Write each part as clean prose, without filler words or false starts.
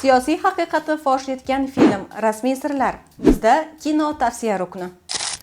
Siyosiy haqiqatni fosh etgan film Rasmiy sirlar. Bizda kino tavsiya rukni.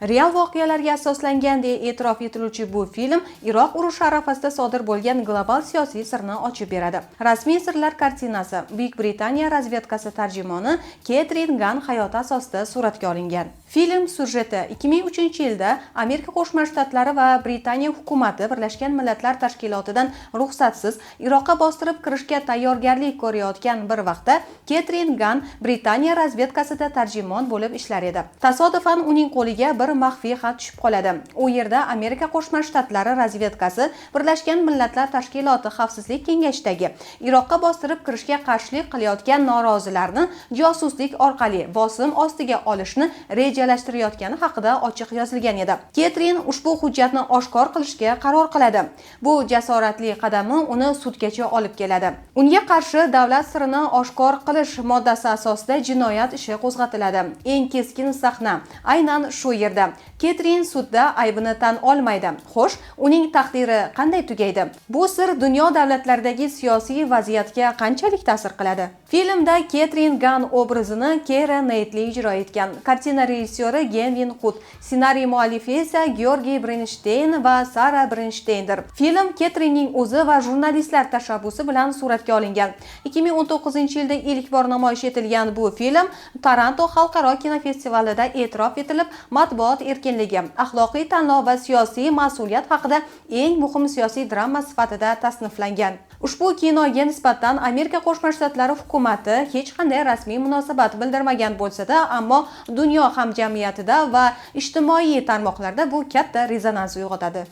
Real voqealarga asoslangan deya e'tirof etiluvchi bu film Iroq urushi arafasida sodir bo'lgan global siyosiy sirni ochib beradi. Rasmiy sirlar kartinasi Buyuk Britaniya razvedkasi tarjimoni Ketrin Gunn hayoti asosida suratga olingan. Film syujeti 2003-yilda Amerika Qo'shma Shtatlari va Britaniya hukumati Birlashgan Millatlar Tashkilotidan ruxsatsiz Iroqqa bostirib kirishga tayyorgarlik ko'rayotgan bir vaqtda Ketrin Gunn Britaniya razvedkasida tarjimon bo'lib ishlar edi. Tasodifan uning qo'liga bir maxfiy xat tushib qoladi. U yerda Amerika Qo'shma Shtatlari razvedkasi Birlashgan Millatlar Tashkiloti Xavfsizlik kengashidagi Iroqqa bostirib kirishga qarshilik qilayotgan norozilarni josuslik orqali bosim ostiga olishni rejalashtirayotgani haqida ochiq yozilgan edi. Ketrin ushbu hujjatni oshkor qilishga qaror qiladi. Bu jasoratli qadami uni sudgacha olib keladi. Unga qarshi davlat sirini oshkor qilish moddasi asosida jinoyat ishi qo'zg'atiladi. Eng keskin sahna aynan shu yerda. Ketrin sudda aybini tan olmaydi. Xo'sh, uning taqdiri qanday tugaydi? Bu sir dunyo davlatlaridagi siyosiy vaziyatga qanchalik ta'sir qiladi? Filmda Ketrin Gunn obrazini Keira Knightley ijro etgan. Kartina rejissyori Gavin Hood, ssenariy muallifi esa Georgiy Bernstein va Sara Bernsteindir. Film Ketrinning o'zi va jurnalistlar tashabbusi bilan suratga olingan. 2019-yilda ilk bor namoyish etilgan bu film Toronto xalqaro kinofestivalida e'tirof etilib, matbuot erkinligi, axloqiy tanlov va siyosiy mas'uliyat haqida eng muhim siyosiy drama sifatida tasniflangan. Ushbu kinoga nisbatan Amerika Qo'shma Shtatlari hukumati hech qanday rasmiy munosabat bildirmagan bo'lsa-da, ammo dunyo hamjamiyatida va ijtimoiy tarmoqlarda bu katta rezonans uyg'otadi.